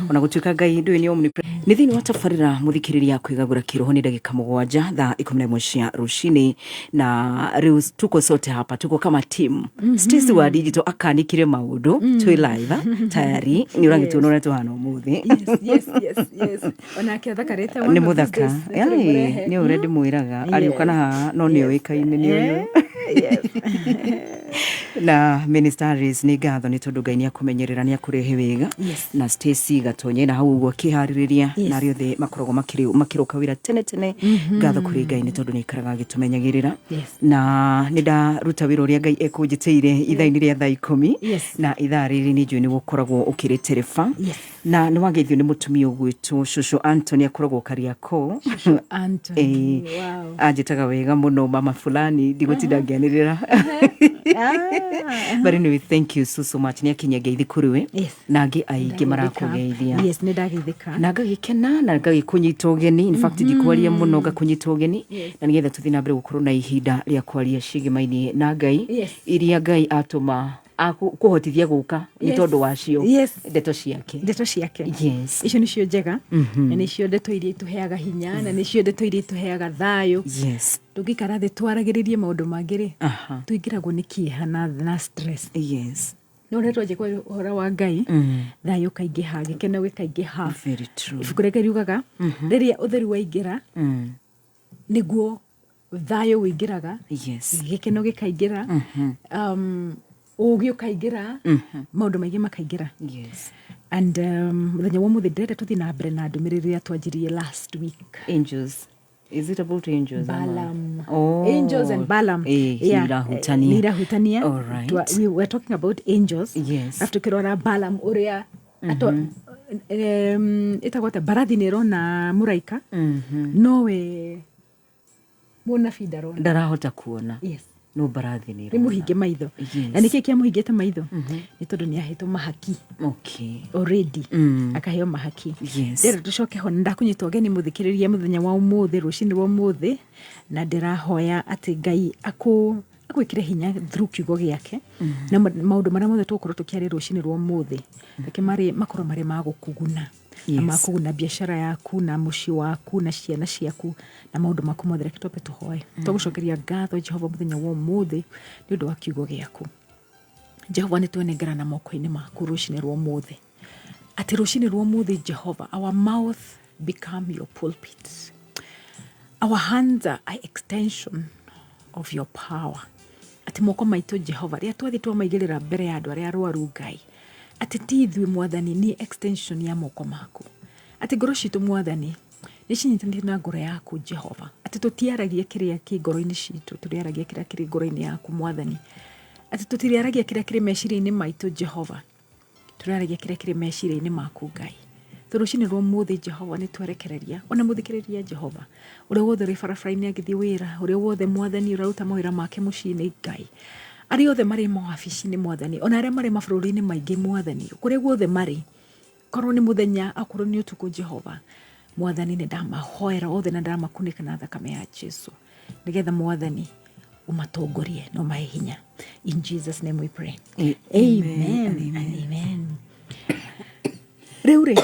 ona gutuika Ngai ndu ni omnipresent ni thini watafarira muthikiriria kwigagura kiroho ni dakika 7 thaa 11 cia rucini na riu tuko sote hapa tuko kama team Stacy wa digital akanikire maundu twi live tayari ni urangituona na tuhana umuthi yes ona kiathakarite ni muthaka ni already muiraga ariukana ha no ni oikaine ni uyu na ministers ni gatho ni tondu Ngai ni akumenyerera ni akurehe wega na Stacy gatonye na hau gwa kihariria na riothe makorogo makiroka wira tene gatho kuri Ngai ni tondu ni karaga gitumenyagirira na ni da ruta wira uria Ngai ekunjiteire ithaini ria thaa 10 na ithaa riri ni njui ni gukoragwo ukiritereba na ni wageithio ni mutumia ugwitu Shushu Anthony akoragwo Kariako Anthony wow ajitaga wega muno mama fulani ndigutida ngianirira but anyway thank you so much ni akinya ngeithi kuriwe na ngi aingi marakugeithia ni ndageithika na ngagikena na ngagikunyita ugeni in fact ndikwaria muno ngakunyita ugeni na nigetha tuthina mbere gukorwo na ihinda ria kwaria cigimaini na Ngai iria Ngai atuma kuhotithia guka ni tondu wacio ndeto ciake icio nicio njega na nicio ndeto iria ituheaga hinya na nicio ndeto iria ituheaga thayo tugikara thi twaragiririe maundu mangiri tuingiragwo ni kieha na stress no reto je kwa hora wa Ngai thayo kaingiha gikena gikaingiha very true ibuku reke riugaga riria utheri waingira niguo thayo wingiraga gikeno gikaingira ugio kaingira maundu maingi makaingira and muthenya wa muthi ndire tuthi na mbere na ndumiriri atwanjirie last week angels is it about angels Balaam angels and Balaam nirahutania all right we were talking about angels after kirora Balaam uria ato itagwata barathi nero na muraika nowe mona fidaro ndarahota kuona no barathi ni muhinge maitho na niki kia muhingete maitho ni tondu ni ahetwo mahaki already akaheo mahaki ndero tucoke ho ndakunyitwo geni muthikiriria muthenya wa umuthi rucini rwa umuthi na ndirahoya ati Ngai akwikire hinya through kiugo giake na maundu maria mothe tukorwo tukiari rucini rwa umuthi reke makoro mari magukuguna na makuguna biashara yaku na muci waku na ciana ciaku na maundu maku mothe reke tope tuhoe tugucokeria ngatho Jehova muthenya wa umuthi ni undu wa kiugo giaku Jehova ni tuonengera na moko-ini maku rucini rwa umuthi ati rucini rwa umuthi Jehova our mouth become your pulpit our hands are an extension of your power ati moko maitu Jehova ria twathi twamaigirira mbere ya andu aria arwaru Ngai ati tithwe mwathani ni extension ya moko maku ati ngoro citu mwathani ni cinyitanire na ngoro yaku Jehova ati tutiaragia kiria ki ngoro-ini citu turiaragia kiria kiri ngoro-ini yaku mwathani ati tutiriaragia kiria kiri meciria-ini maitu Jehova turiaragia kiria kiri meciria-ini maku Ngai turucini rwa muthi Jehova ni twerekereria ona muthikiriria Jehova uria wothe ri barabara-ini agithii wira uria wothe mwathani uraruta mawira make muciini Ngai ari othe mari mawabici-ini mwathani ona aria mari mabũrũri-ini maingi mwathani kuria guothe mari korwo ni muthenya akorwo ni utuku Jehova mwathani ni ndamahoera othe na ndamakunika na thakame ya Jesu nigetha mwathani umatongorie no mae hinya in Jesus name we pray amen Reure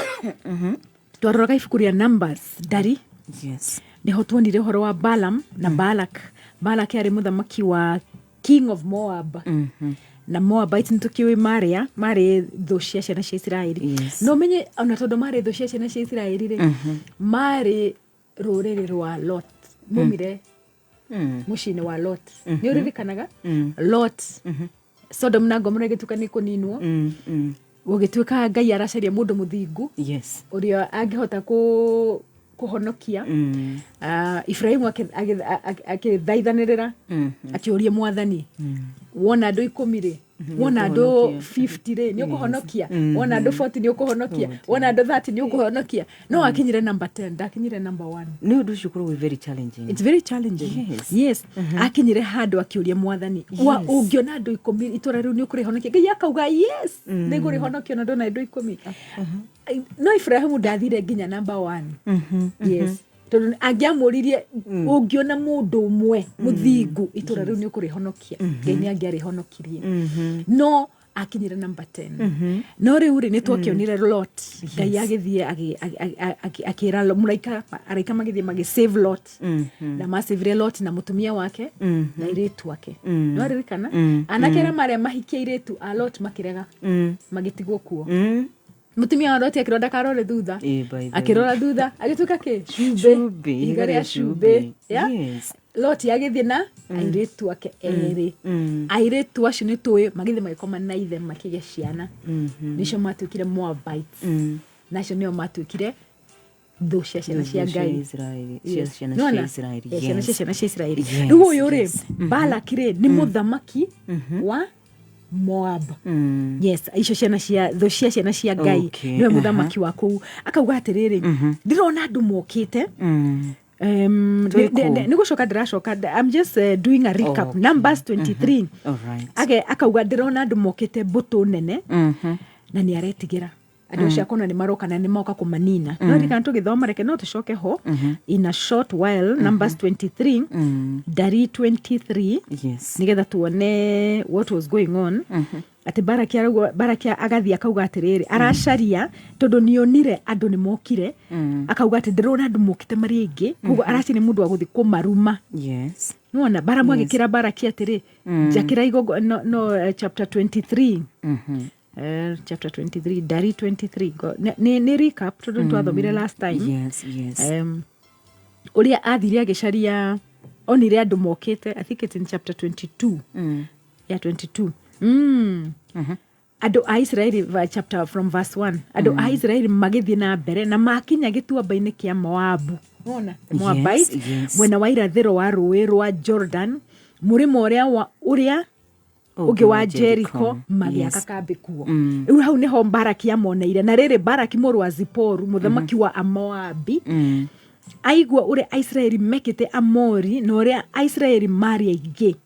twaroraga ibuku ria Numbers dari niho tuonire uhoro wa Balaam na Balak ari muthamaki wa king of Moab na Moabite nitukiwe mari thu cia ciana cia Israeli no menye ona tondu mari thu cia ciana cia Israeli ri mari ruriri rwa Lot mumire mucini wa Lot ni uririkanaga Lot Sodom na Gomorrah gitukani kuninwo gugituika Ngai aracaria mundu muthingu uria angihota kuhonokia Ibrahimu akithaithanirira akiuria mwathani wona andu 10 ri wona andu 50 ri ni ukuhonokia wona andu 40 ni ukuhonokia wona andu 30 ni ukuhonokia no akinyire number 10 ndakinyire number 1 ni undu ucio very challenging it's very challenging akinyire handu akiuria mwathani wa ungiona andu 10 itura riu ni ukurihonokia Ngai akauga yes ni ngurihonokia na ndona andu 10 no Ibrahimu ndathire nginya number 1 tondu angiamuririe ungiona mundu umwe muthingu itura riu ni ukurihonokia Ngai ni angiarihonokirie no akinyira number 10 no riu ri nitwakionire Lot Ngai agithie akira mulaika araika magithie save Lot na masivire Lot na mutumia wake na iritu wake no aririkana anakera maria mahikia iritu a Lot makirega magitigwo kuo mutumia wa Lot akironda karore thutha akirora thutha agituka ke shube igari ya shube yes Lot agithie na airitu wake eri airitu acio ni tuwe magithie magikoma na ithe makige ciana nicio matukire Moabites nacio nio matukire thu cia ciana cia Ngai ciana cia Israeli riu uyu ri Balak ri ni muthamaki wa Moab yes icio ciana cia thu cia ciana cia Ngai niwe muthamaki wa kuu akauga atiriri ndirona andu mokite nigucoka ndiracoka I'm just doing a recap Numbers 23 age akauga ndirona andu mokite mbutu nene na ni aretigira andu cia kona ni maroka na ni moka kumanina no rika tugithoma reke no tucoke ho in a short while Numbers 23 dari 23 yes nigetha tuone what was going on ati Barakia agathia akauga atiriri aracaria tondu nionire andu ni mokire akauga ati ndirona andu mokite mari ingi koguo araci ni mundu wa guthi kumaruma yes nona Baramu agikira Barakia atiri jakira igogo no chapter 23 chapter 23 dari 23 ni recap tondu twathomire last time yes uria athire agicaria onire andu mokite I think it's in chapter 22 yeah 22 Ado a Israeli chapter from verse 1 ado a Israeli magithie na mbere na makinya gituamba-ini kia Moabu ona Moabite mwena wa irathiro wa ruwi rwa Jordan murimo uria ugi wa Jericho magiaka kambi kuo riu hau niho Baraki amoneire na riri Baraki muru wa Ziporu muthamaki wa Amoabi aigua uria Israeli mekite Amori na uria Israeli mari aingi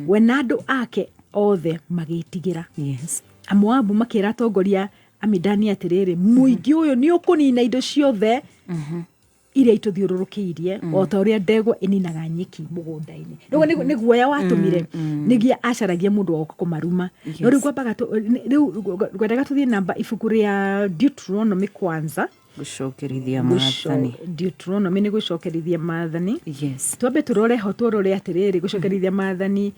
we na andu ake othe magitigira yes Amoabu makira tongoria Amidani atiriri muingi uyu ni ukunina indo ciothe iria ituthiururukiirie o ta uria ndegwa ininaga nyeki mugunda-ini riu ni guoya watumire nigia acaragia mundu wa kumaruma no riu kwambaga riu gwendaga tuthie namba ibuku ria Deuteronomy kwanza gucokerithia maathani Deuteronomy ni gucokerithia maathani yes twambe turore ho turore atiriri gucokerithia maathani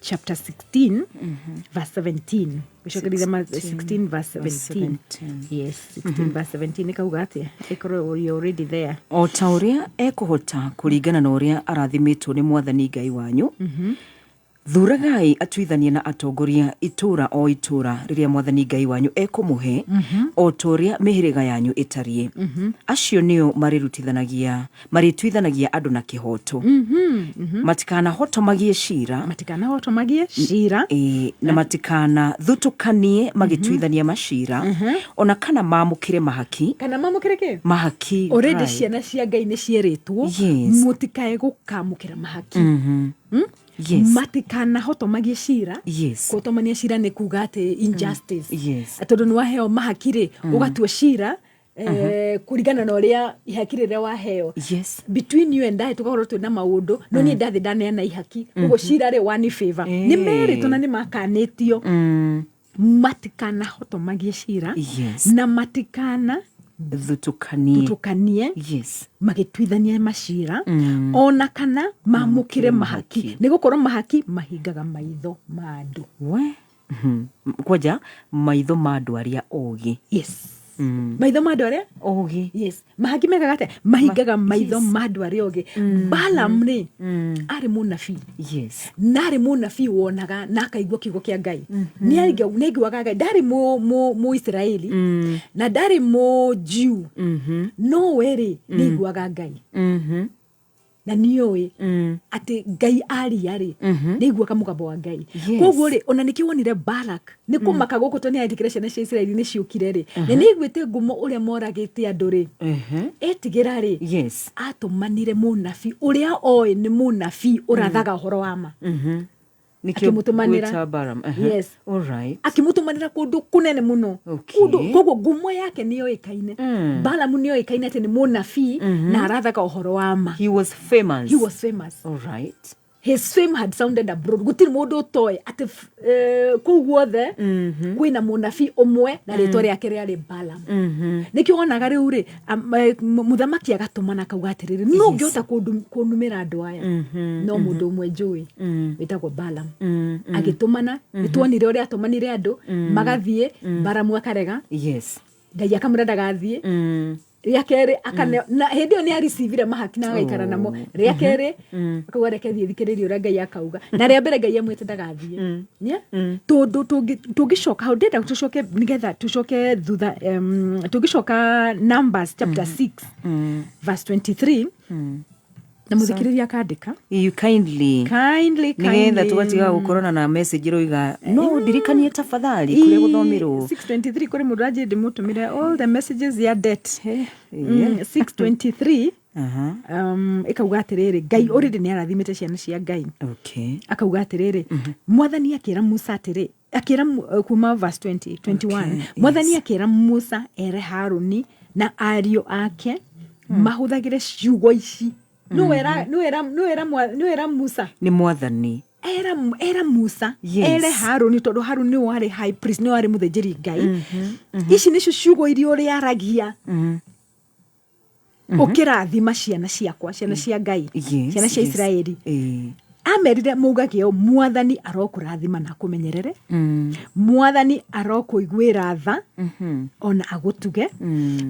chapter 16 verse 17 gucokerithia 16 verse 17 yes 16 verse 17 nikauga atia ikoro you already there o ta uria ekuhota kuringana na uria arathimitwo ni Mwathani Ngai wanyu thuragai atuithanie na atongoria itura o itura riria Mwathani Ngai wanyu ekumuhe o toria mihiriga yanyu itarie acio nio maritwithanagia andu na kihoto matikana hotomagie shira na matikana thutukanie magitwithania mashira ona kana mamukire mahaki mahaki already ciana cia Ngai ni cieritwo mutikae gukamukira mahaki yes matikana hotomagie shira yes kutomania shira ni kuga ati injustice yes atondo ni waheo mahakire ugatua shira kurigana na uria ihakire waheo yes between you and I tugakorwo twina maundu no ni ndathi ndaneana ihaki ugo shira ri one favor ni merito na ni makanitio matikana hotomagie shira na matikana thutukanie yes magitwithania mashira ona kana mamukire mahaki nigukorwo mahaki mahingaga maitho mandu we kwaja maitho mandu aria ogi yes maitho mandu aria ogi yes mahaki megagate mahingaga maitho mandu aria ogi Balaam ni ari munabii yes nari munabii wonaga na akaigua kiugo kia Ngai ni aiguaga Ngai ndari mu Israeli na ndari mu Jew no weri ni aiguaga Ngai na nioi ati Ngai ari ni aiguaga mugambo wa Ngai koguo ri ona nikiwonire Balak ni kumaka guku to ni atikire ciana cia Israeli ni ciukire ri ni aiguite ngumo uria moragite andu ri etigira ri yes atumanire munabii uria oi ni munabii urathaga uhoro wa ma nikimutumanira Balaam yes all right akimutumanira kundu kunene muno kundu koguo ngumo yake niyo ikaine Balaam niyo ikaine ati ni munabii na arathaga uhoro wa ma he was famous all right his fame had sounded abroad. Gutiri mundu utoe ati kuu guothe kwina munabii umwe na ritwa riake riari Balaam. Nikio wonaga riu ri muthamaki agatumana kauga atiriri no ngiota kunumira andu aya no mundu umwe njui witagwo Balaam agitumana nituonire uria atumanire andu magathie Balaam akarega Ngai akamwira ndagathie ria keri akane na hindi yo ni areceive mahaki na agaikara namo ria keri akauga reke thie thikiririo uria Ngai akauga na ria mbere Ngai amwite ndagathie nia tugicoka how did tucoke nigetha tucoke thutha tugicoka Numbers chapter 6 verse 23 na muthikiriria akandika you kindly nigetha tugatiga gukorana na message roiga no ndirikanie tafadhali kure guthomirwo 623 kuri mundu aje ndimutumire all the messages ya debt 623 ikauga atiriri Ngai already ni arathimite ciana cia Ngai akauga atiriri mwathani akira Musa atiri akira kuma verse 21 mwathani akira Musa ere Haruni na ario ake mahuthagire ciugo ici no era Musa ni mwathani era Musa ere Haruni tondu Haruni wari high priest no wari muthenjeri Ngai ici nicio ciugo irio ri aragia ukirathima ciana ciakwa ciana cia Ngai ciana cia Israeli amerire mugage o mwathani arokurathima na kumenyerere mwathani arokuiguira tha ona agutuge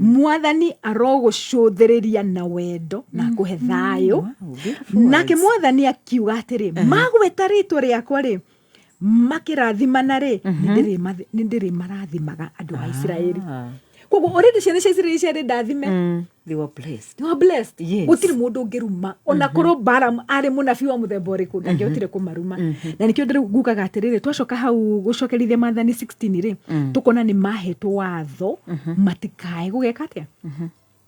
mwathani arogucuthiriria na wendo na kuhe thayo nake mwathani akiuga atiri magweta ritwa riakwa ri makirathimana ri nindiri marathimaga andu a Israeli kogo already ciana cia Israeli cia ndathime they were blessed gutiri mundu ngiruma ona koro Balaam ari munabii wa muthemba uriku ndangihotire kumaruma na nikio ngugaga atiriri twacoka hau gucokerithia Maathani 16 ri tukona ni mahetwo watho matikae gugeka atia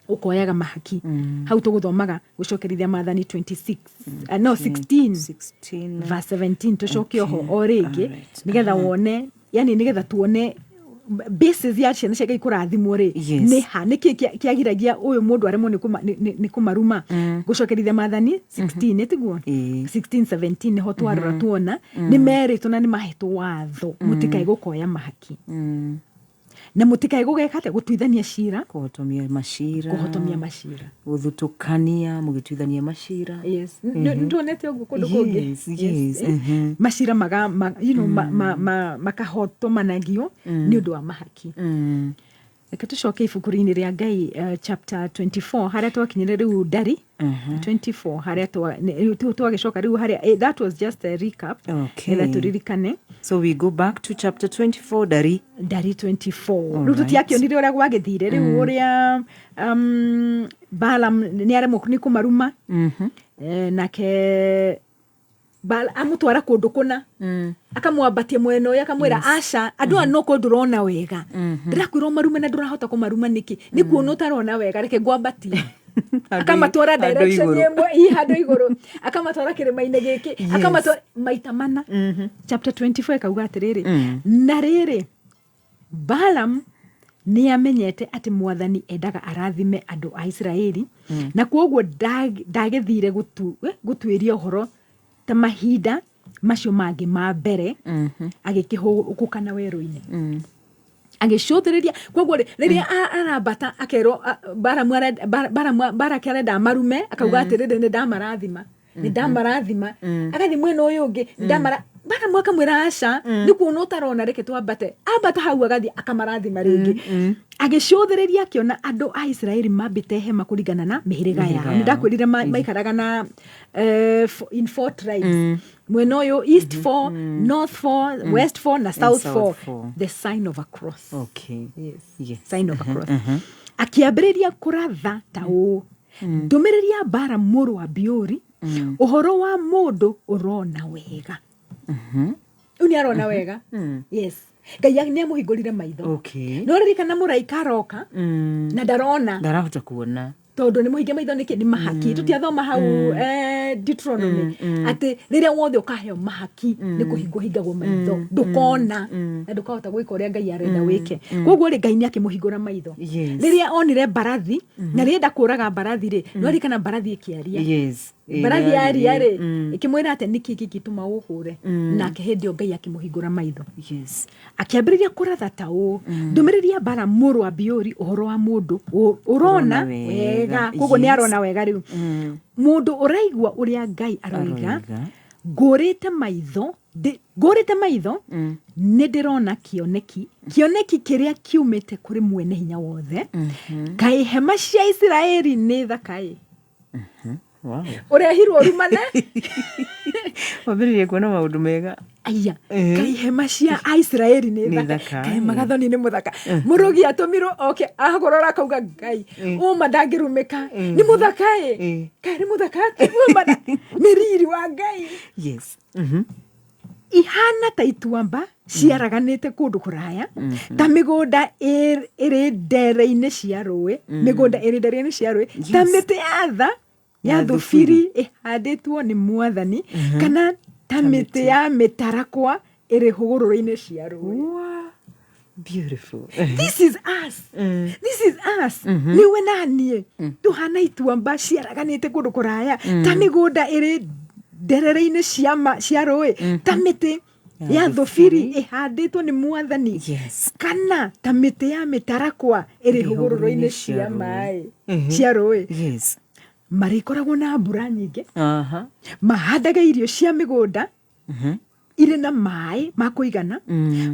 ukoyaga mahaki hau tuguthomaga gucokerithia Maathani 16 verse 17 tucoke ho oringi nigetha wone yani nigetha tuone basis ya ciana cia Ngai kurathimwo ri ni ha niki kiagiragia uyu mundu aremo ni kumaruma gucokerithia Maathani 16 etiguo 16:17 niho twarora tuona ni meritwo na ni mahetwo watho mutikai gukoya mahaki na mutikai gugeka ate gutuithania cira kuhotomia mashira guthutukania mugituithania mashira ndonete uguo kundu kungi mashira makahotomanagio ni undu wa mahaki reke tucoke ibuku-ini ria Ngai chapter 24 haria twakinyire riu ndari 24 haria twagicoka riu haria that was just a recap ila turirikane. So we go back to chapter 24 Dari 24 riu tutiakionire uria gwagithire riu uria Balaam ni aremo ni kumaruma nake amutwara kundu kuna akamwambatia mwena uyu akamwira aca andu no kundu rona wega ndirakwirwo marume na ndurahota kumaruma niki ni kuona utarona wega reke ngwambatie akamatwara direction imwe handu iguru akamatwara kirima-ini giki akamatwara maita mana chapter 24 kauga atiriri na riri Balaam ni amenyete ati mwathani endaga arathime andu a Israeli na kuoguo ndagethire gutwiria uhoro ta mahinda macio mangi ma mbere agikihukana weru-ini agicuthiriria koguo riria arambata akerwo Baraka marume akauga atiriri ni ndamarathima agathi mwena uyu ungi Balaam akamwira aca ni kuona utarona reke twambate ambata hau agathi akamarathima ringi agicuthiriria akiona andu a Israeli mambite hema kuringana na mihiriga yao ni ndakwirire maikaraga na in 4 tribes mwena uyu east 4 north 4 west 4 na south 4 the sign of a cross sign of a cross akiambiriria kuratha ta u ndumiriria Balaam muru wa Beori uhoro wa mundu urona wega uni arona wega yes Ngai ni amuhingurire maitho no ririkana muraika aroka na ndarahota kuona tondu ni muhinge maitho ni mahaki tutiathoma hau Deuteronomy ati riria wothe ukaheo mahaki ni kuhingwo maitho ndukona na ndukahota gwika uria Ngai arenda wike koguo ri Ngai ni akimuhingura maitho riria onire mbarathi na rienda kuraga mbarathi ri no ririkana mbarathi ikiaria mbarathi ya iria rĩ ikĩmwĩra atĩ nĩkĩ gĩgĩtũma ũhũre nake hĩndĩ ĩyo Ngai akĩmũhingũra maitho akĩambĩrĩria kũratha ta ũũ ndũmĩrĩri ya Balamu mũrũ wa Beori ũhoro wa mũndũ ũrona wega koguo nĩ arona wega rĩu mũndũ ũraigua ũrĩa Ngai aroiga ngũrĩte maitho nĩ ndĩrona kĩoneki kĩrĩa kiumĩte kũrĩ mwene hinya wothe kaĩ hema cia Isiraeli nĩ thakaĩ ũrehirwo rumane wambĩrĩrie kuona maũndũ mega aya kaĩ hema cia Isiraeli nĩ thaka kaĩ magathoni nĩ mũthaka mũrũgi atũmirwo oke ahagũrora akauga Ngai ũma ndangĩrumĩka nĩ mũthakaĩ kaĩ nĩ mũthaka ũma nĩ riri wa Ngai ihana ta ituamba ciaraganĩte kũndũ kũraya ta mĩgũnda ĩrĩ ndere-inĩ cia rũĩ ta mĩtĩ ya thubiri ĩhandĩtwo nĩ Mwathani kana ta mĩtĩ ya mĩtarakwa ĩrĩ hũgũrũrũ-inĩ cia rũĩ. Beautiful. This is us. Niwe na niĩ tuhana ituamba ciaraganĩte kũndũ kũraya ta mĩgũnda ĩrĩ nderere-inĩ cia rũĩ ta mĩtĩ ya thubiri ĩhandĩtwo nĩ Mwathani kana ta mĩtĩ ya mĩtarakwa ĩrĩ hũgũrũrũ-inĩ cia maĩ cia rũĩ marĩkoragwo na mbura nyingĩ mahandaga irio cia mĩgũnda irĩ na maĩ ma kũigana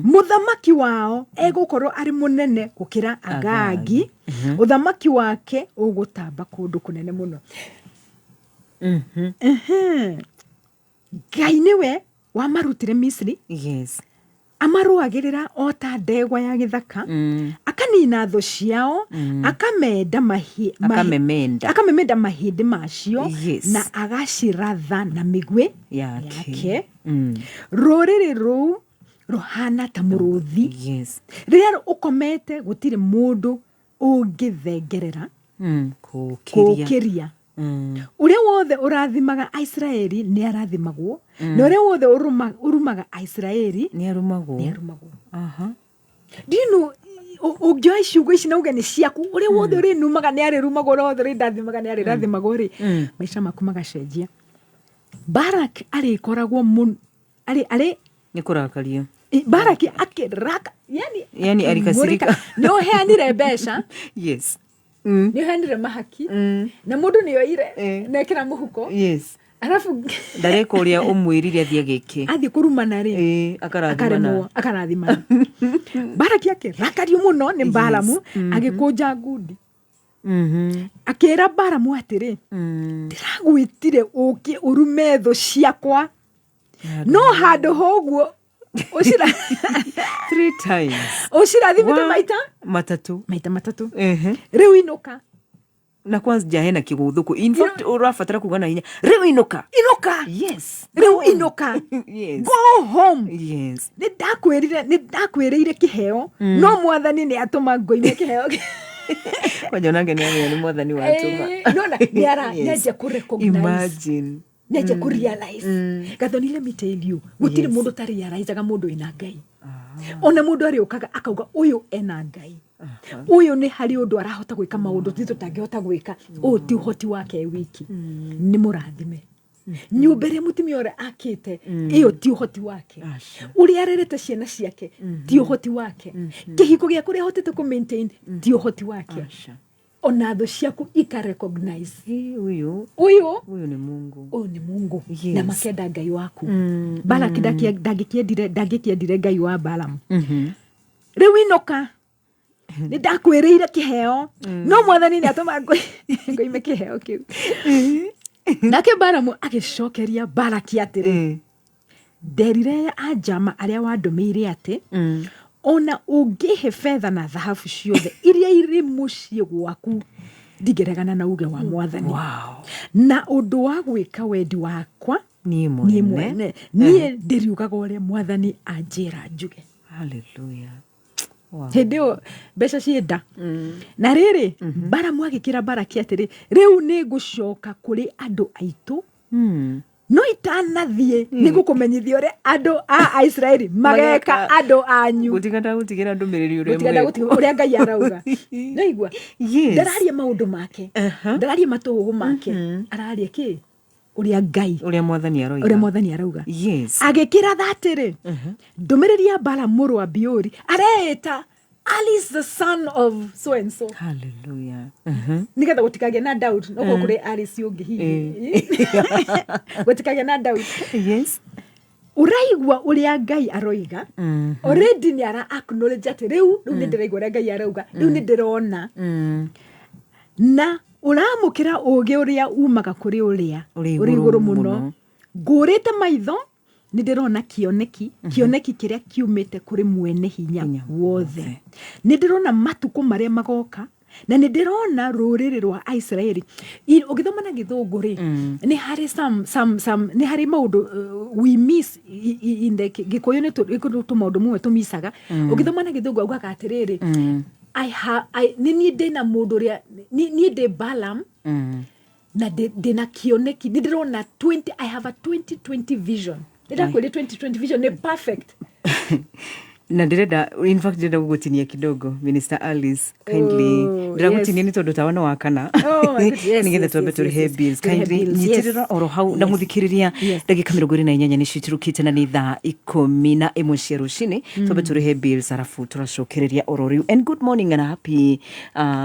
mũthamaki wao egũkorwo arĩ mũnene gũkĩra Agagi ũthamaki wake ũgũtamba kũndũ kũnene mũno. Ngai nĩwe wamarutire Misiri amarũagĩrĩra o ta ndegwa ya gĩthaka akanina thũ ciao akamemenda mahĩndĩ macio na agaciratha na mĩguĩ yake rũrĩrĩ rũu rũhana ta mũrũthi rĩrĩa ũkomete gũtirĩ mũndũ ũngĩthengerera kũũkĩria ũrĩa wothe ũrathimaga Isiraeli nĩ arathimagwo na ũrĩa wothe ũrumaga Isiraeli nĩ arumagwo. Do you know ũngĩoya ciugo ici na uge nĩ ciaku ũrĩa wothe ũrĩnumaga nĩ arĩrumagwo ũrĩa wothe ũrĩndathimaga nĩ arĩrathimagwo rĩ maica maku magacenjia. Barak arĩkoragwo arĩ nĩ kũrakario Barak akĩraka yani alikasirika nĩ ũheanire mbeca nĩ ũheanire mahaki na mũndũ nĩ oire nekĩra mũhuko arabu ndareka ũrĩa ũmwĩrire athiĩ gĩkĩ athiĩ kũrumana rĩ akarathimana Baraki akĩrakario mũno nĩ Balamu agĩkũnja ngundi akĩra Balamu atĩrĩ ndĩragwĩtire ũke ũrume thũ ciakwa no handũ hoguo ũcira 3 times ũcirathimĩte maita matatũ rĩu inũka na kwanza hena kĩgũthũku in fact ũrabatara kuga na hinya rĩu inũka rĩu inũka go home nĩndakwĩrĩire kĩheo no Mwathani nĩ atũma ngoime kĩheo wajonange nĩ Mwathani watũma nona nĩanjia kũrecognize nĩanjia kũrealize gathoni let me tell you gũtirĩ mũndũ tarealizaga mũndũ ina Ngai ona mũndũ arĩũkaga akauga ũyũ ena Ngai ũyũ nĩ harĩ ũndũ arahota gwĩka maũndũ tũtangĩhota gwĩka ũyũ ti ũhoti wake wiki nĩ mũrathime nyũmba ĩrĩa mũtumia ũrĩa akĩte ĩyo ti ũhoti wake ũrĩa arerete ciana ciake ti ũhoti wake kĩhiko gĩake ũrĩa ahotete kũ-maintain ti ũhoti wake ona thũ ciaku ikarecognize ũyũ nĩ Mungu na makenda Ngai waku Balaki ndangĩkĩendire Ngai wa Balamu rĩu inũka nĩ ndakwĩrĩire kĩheo no Mwathani nĩ atũma ngoime kĩheo kĩu nake Balamu agĩcokeria Balaki atĩrĩ nderire anjama arĩa wandũmĩire atĩ ona ũngĩhe betha na thahabu ciothe iria irĩ mũciĩ gwaku ndingĩregana na uge wa Mwathani na ũndũ wa gwĩka wendi wakwa niĩ mwene niĩ ndĩriugaga ũrĩa Mwathani anjĩra njuge. Hallelujah. Hĩndĩ ĩyo mbeca cienda na rĩrĩ Balamu agĩkĩra Balaki atĩrĩ rĩu nĩ ngũcoka kũrĩ andũ aitũ no itanathiĩ nĩ ngũkũmenyithia ũrĩa andũ a Isiraeli mageka andũ anyu gũtigana gũtigĩra ndũmĩrĩri ũrĩa Ngai arauga naigua ndararia maũndũ make ndararia matũhũgũ make araria kĩ uria Ngai uria mwathani arauga yes agikira thatire ndumiriri ya Bala mũrũ wa Beori areta Alice the son of so and so. Hallelujah. Nigetha gutikage na doubt no kuri Alice yungi hihi gutikage na doubt. Yes. Uraigwa uria Ngai aroiga already ni ara acknowledge ati riu ni ndiraigwa uria Ngai arauga riu ni ndirona na uramukira ugi uria umaga kuri uria uri iguru muno ngurite maitho ni ndirona kioneki kiria kiumite kuri mwene hinya wothe ni ndirona matuko maria magoka na ni ndirona ruriri rwa Israeli ugithoma na githunguri ni hari some ni hari maundu we miss in the gikoyo ni tu maundu mwe tumisaga ugithoma na githungu ugaka atiriri ni ndina mundu ria ni de Balaam na de kioneki ni ndirona 20 I have a 2020 vision. Nida kweli 2020 vision ni perfect. Na ndireda in fact ndireda gugutinia kidogo Minister Alice kindly ndireda gugutinia ni tondu tawana wakana nigetha twambe turihe bills kindly nyitirira oro hau na muthikiriria ndagika 28 ni citirukite na ni thaa 11 cia rucini twambe turihe bills arafu turacokereria oro riu. And good morning and happy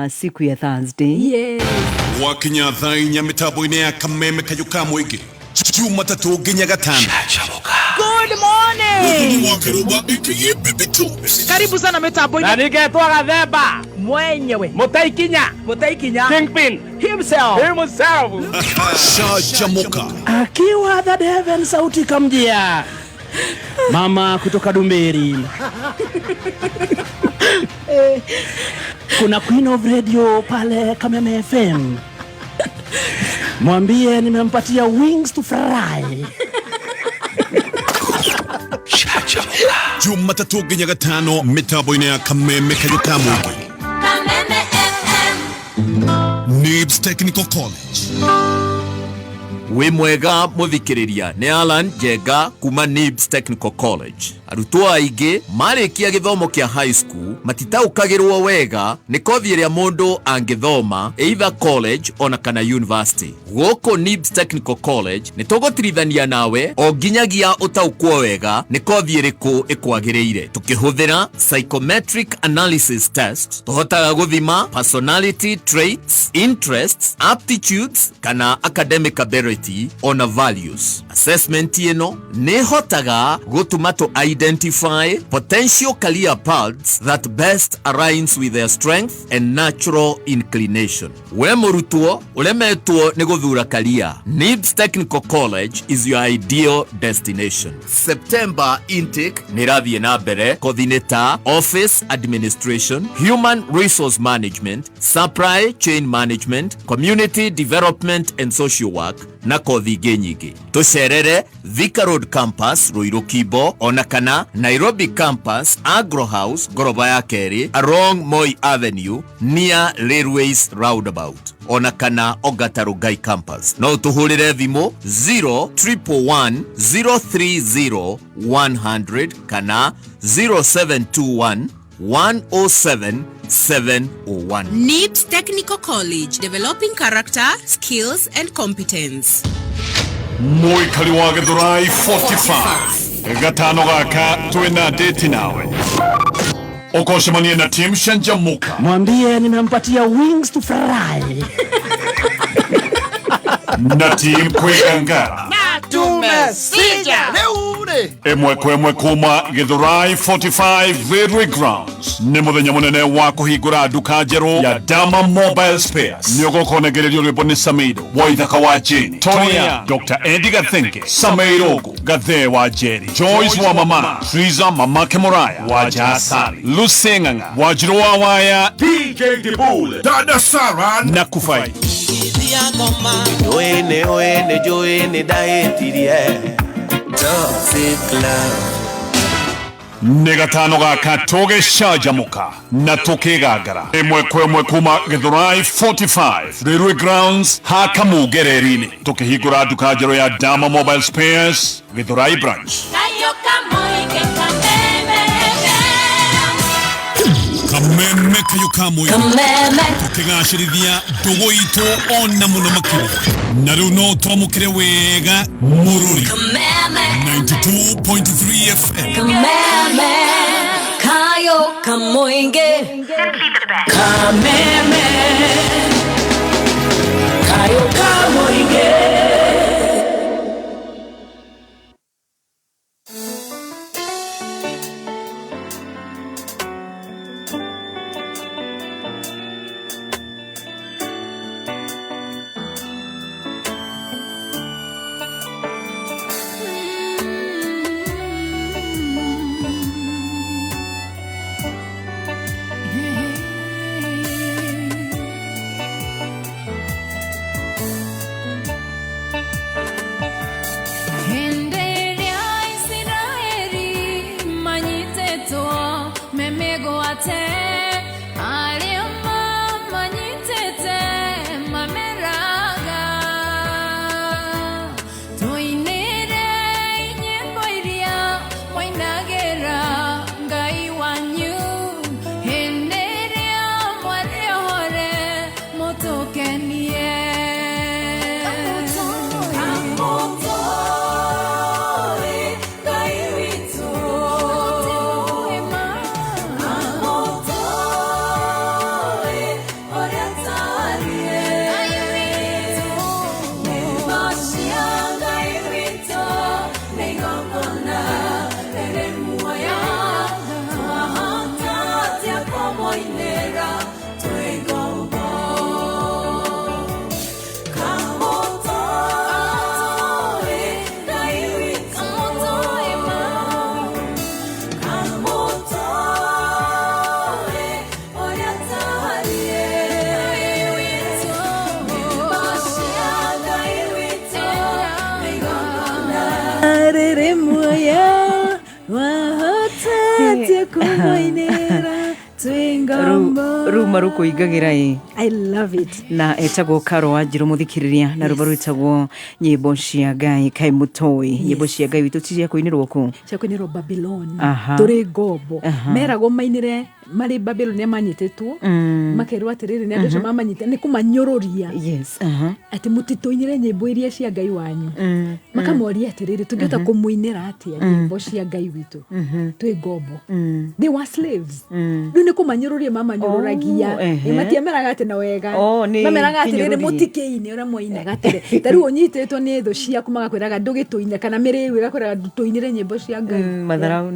siku ya Thursday. Yes. Wakinya thaa inya mitambo-ini ya Kameme Kayuka Mwingi Jumatatu nginya Gatano. Good morning. Karibu sana mitambo-ini. Na ningetwa Gathemba mwenyewe Mutaikinya Kingpin himself. Shajamuka akiwa the Devon sauti kamjia mama kutoka Dumberi. Kuna Queen of Radio pale Kameme FM. Mwambie nimempatia wings to fry. Jumatatu nginya Gatano mitambo-ini ya Kameme Kayuka Mwingi. Kameme FM. Nibs Technical College. We mwega muthikiriria ni Alan Jega kuma Nibs Technical College. Arutwo aige marikia githomo kia high school matitaukagirwo wega ni kothi iria mundu angithoma either college ona kana university. Goko Nibs Technical College ni tugotirithania nawe o nginyagia utaukwo wega ni kothi iriku ikwagiriire tukihuthira psychometric analysis test tuhotaga guthima personality traits, interests, aptitudes kana academic ability ona values. Assessment ino ni hotaga gutuma to identify potential career paths that best aligns with their strength and natural inclination. We murutuo ulemetwo ni guthura career, Nibs Technical College is your ideal destination. September intake ni rathie na mbere coordinator office administration, human resource management, supply chain management, community development and social work na kothi nyingi. Tucerere Thika Road campus Ruiru Kibo ona kana Nairobi campus Agro House goroba ya keri along Moi Avenue near Railways roundabout ona kana Ongata Rongai campus. No tuhurire thimu 0310030100 kana 0721 107-701. Nibs Technical College, developing character, skills and competence. Muikari wa Githurai 45 Gatano gaka twina date nawe ukoshimania na team Shajamuka. Mwambie nimempatia wings to fry. Na team Kwegangara Tumesija Neure Emwe kuma Githurai 45 Railway Grounds. Ni muthenya munene wa kuhingura nduka njeru ya Dama Mobile Spares. Ni ugokonegererio rwimbo ni Samido wa ithaka wa Jeni, Tonya, Dr. Eddie Gathinge, Samido Gathe wa Jeri, Joyce wa Mama, Triza Mama Kemoraya wa Jasari, Lusenganga wa Jiroa Waya, PK Dibule, Dada Sara na Kufai. Joene daetirie toxic love. Negatano gaka toge Shajamuka na tukigagara. Emwe kuma Githurai 45 Railway Grounds hakamugererini tukihigura nduka njeru ya Dama Mobile Spares Githurai branch. kameme kayukamwe tukigashirithia ndugu itu ona muno makiri na riu no twamukire wega mururi 92.3 FM kameme kayo kamoinge kameme kayo kamoinge. Maruko igagira I love it. Na etagwo Karo Wanjiru muthikiriria na rubaru etagwo nyimbo cia Ngai kai mutoi nyimbo cia Ngai witu cia kuinirwo ku cia kuinirwo Babylon turi ngombo meragwo mainire mari Babylon ne manyitetwo makerwa atiriri ne andu mamanyite ni kumanyururia ati mutitoinire nyimbo iria cia Ngai wanyu makamoria atiriri tungiota kumuinira atia nyimbo cia Ngai witu twi ngombo they were slaves riu ni kumanyururia mamanyururagia matiameraga ati na wega mameraga atiriri mutikeine ura moinaga atire tariu unyitetwo ni thu ciaku magakwiraga ndugituine kana miriu igakwiraga ndutoinire nyimbo cia Ngai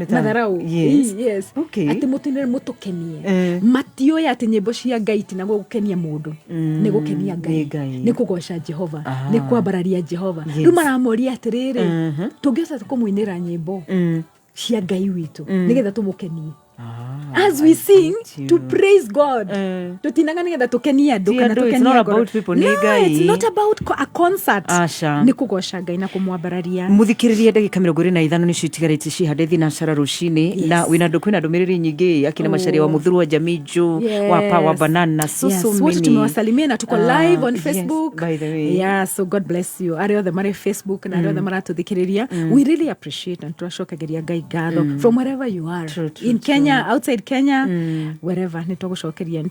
matharau yes ati mutinire mutukenie matioya ati nyimbo cia Ngai tina gukenia mundu ni gukenia Ngai ni kugoca Jehova ni kwambararia Jehova riu maramoria atiriri tungioca kumuinira nyimbo cia Ngai witu nigetha tumukenie as we sing to praise God tutinanga nigetha tukenie andu kana tukenie it's not about people ni Ngai it's not about a concert ni kugoca Ngai na kumwambararia muthikiririe ndagika 25 nicio itigarite cihandethi na cara rucini na wina ndu kwina ndumiriri nyingi akina macharia wa muthuru wa Jamiju wa Power Banana so many tumewasalimia na tuko live on Facebook by the way so God bless you are the mare Facebook na are the mara tuthikiriria we really appreciate and turashokageria Ngai ngatho from wherever you are in Kenya outside Kenya wherever nitugucokagiria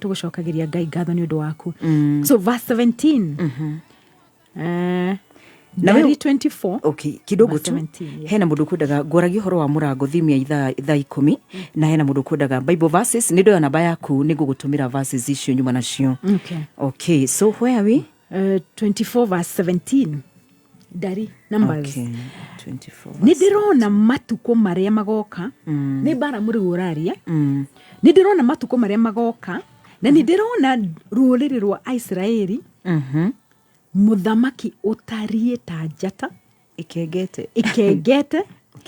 Ngai ngatho ni undu waku so verse 17 Nari 24 okay kidogo tu hena mundu kwendaga ngoragi horo wa murango thimia ithaa 10 na hena mundu kwendaga Bible verses ni ndo namba yaku ni gugutumira verses icio nyuma nacio okay so where are we 24 verse 17 Dari numbers okay 24 ni ndirona matuko maria magoka ni bara muri uraria ni ndirona matuko maria magoka na ni ndirona ruriri rwa Israeli muthamaki utarie ta njata ikegete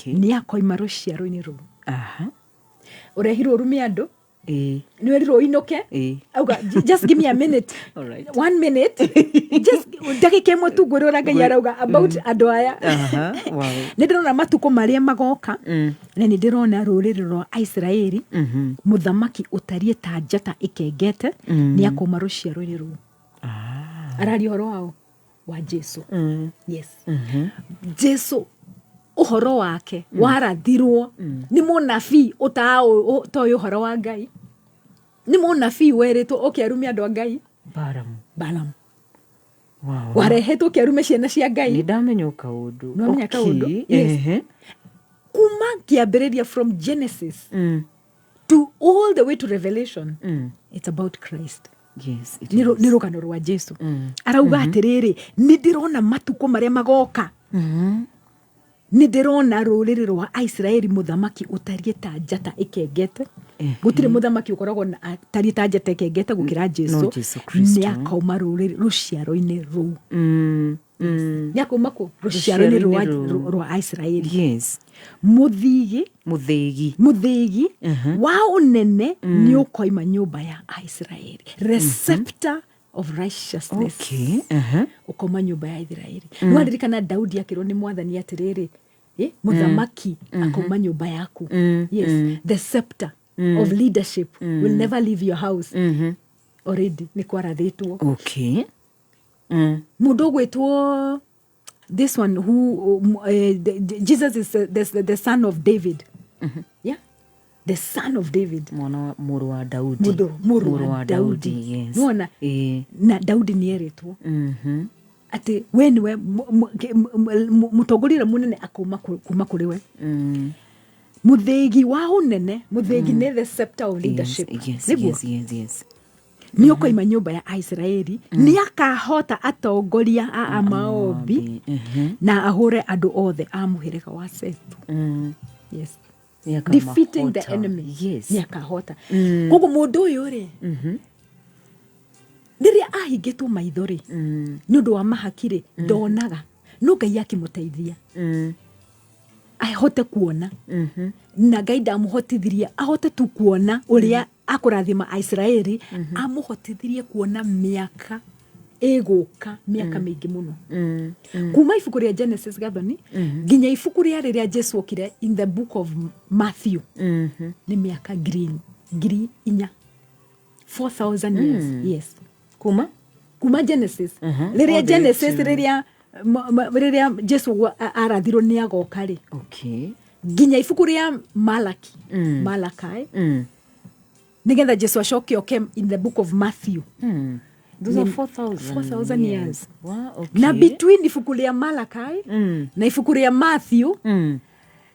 ni akoima ruciaro-ini ru urehirwo rumi andu ni werirwo inoke auga just give me a minute all right 1 minute just ndagika imwe tu ngwirora Ngai arauga about andu aya wow ni ndirona matuko maria magoka na ni ndirona ruriri rwa Israeli muthamaki utarie ta njata ikegete ni akoma ruciaro-ini ru arari horo wao wa Jesu yes Jesu uhoro wake warathirwo ni munabii utao toyo horo wa Ngai ni munabii weretwo okiarume andu a Ngai Balaam wow. warehetwo kiarume ciana cia Ngai ni ndamenya kaundu no kaundu yes kuma kiambiriria from Genesis to all the way to Revelation it's about Christ. Yes, ni rugano rwa Jesu arauga atiriri ni ndirona matuko maria magoka ni ndirona ruriri rwa Israeli muthamaki utarie ta njata ikengete gutire muthamaki ukoragwo na tarie ta njata ikengete gukira Jesu ni akauma ruriri ruciaro-ini ruu ni akauma ku ruciaro-ini rwa Israeli yes muthigi wa unene ni ukoima nyumba ya Israeli receptor of righteousness ukoma nyumba ya Israeli nwaririkana Daudi akirwo ni mwathani atiriri muthamaki akoma nyumba yaku yes the scepter of leadership will never leave your house already ni kwarathitwo mundu gwitwo this one who Jesus is the son of David yeah the son of David mwana muru wa Daudi muru wa Daudi yes nona na Daudi ni eretwo ati we niwe mutongorire munene akuma kuma kuri we muthegi wa unene muthegi ni the scepter of leadership yes ni ukoima nyumba ya Israeli ni akahota atongoria a maombi na ahure andu othe a muhirika wa Sethu yes defeating the enemy yes ni akahota koguo mundu uyu ri ndiria ahingitwo maithori ni undu wa mahakire ndonaga no Ngai akimuteithia ahote kuona na Ngai ndamuhotithirie ahote tu kuona uria akurathima Israeli amuhotithirie kuona miaka eguka miaka mingi muno kuma ibuku ria Genesis gathoni nginya ibuku ria riria Jesu okire in the book of Matthew ni miaka green inya 4000 years yes kuma Genesis riria Genesis riria Jesu arathirwo ni agoka ri nginya ibuku ria Malachi nigetha Jesu acoke oke in the book of Matthew those are 4000 years wow na between ibuku ria Malachi na ibuku ria Matthew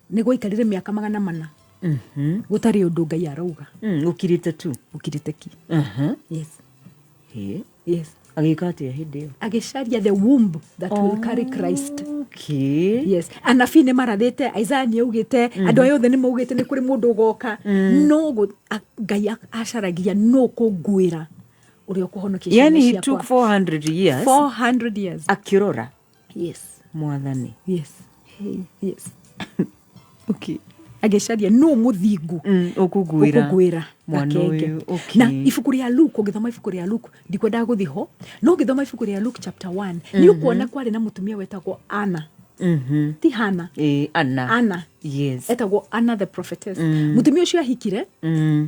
ni gwikarire miaka 400 gutari undu Ngai arauga ukirite ki yes yes agikati ya hindi agisharia the womb that will carry Christ yes anabii ni marathite Isaiah ni augite andu ayothe ni maugite ni kuri mundu ugoka no Ngai acaragia no kungwira uri okuhonokia yani he took 400 years akirora yes mwathani yes agisharia no muthingu ukugwira mwana uyu na ibuku ria Luke ngithoma ibuku ria Luke ndikwenda guthiho no ngithoma ibuku ria Luke chapter 1 ni ukuona kwari na mutumia wetagwo Anna ti Hana Anna yes etagwo Anna the prophetess mutumia ucio ahikire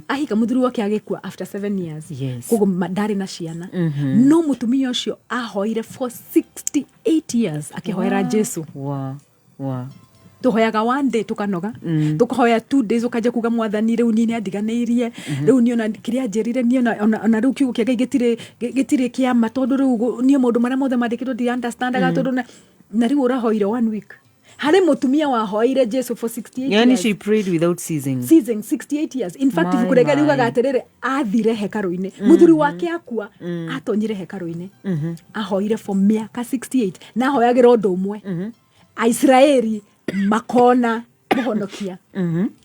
ahika muthuri wake agikua after 7 years kogo ndari na ciana no mutumia ucio ahoire for 68 years akihoera Jesu tuhoyaga one day tukanoga tukahoya 2 days ukaje kuga mwathani riu nini adiganeirie riu niona kiria njerire niona riu kiugo kia Ngai gitire kiama tondu riu ni maundu maria mothe mandikitwo di understand ga tondu na riu urahoire 1 week hari mutumia wahoire Jesu for 68 years yani she prayed without ceasing 68 years in fact ibukurega riuga gaterere athire hekaru-ini muthuri wake akua atonyire hekaru-ini ahoire for miaka 68 na ahoyagira undu umwe Israeli makona muhonokia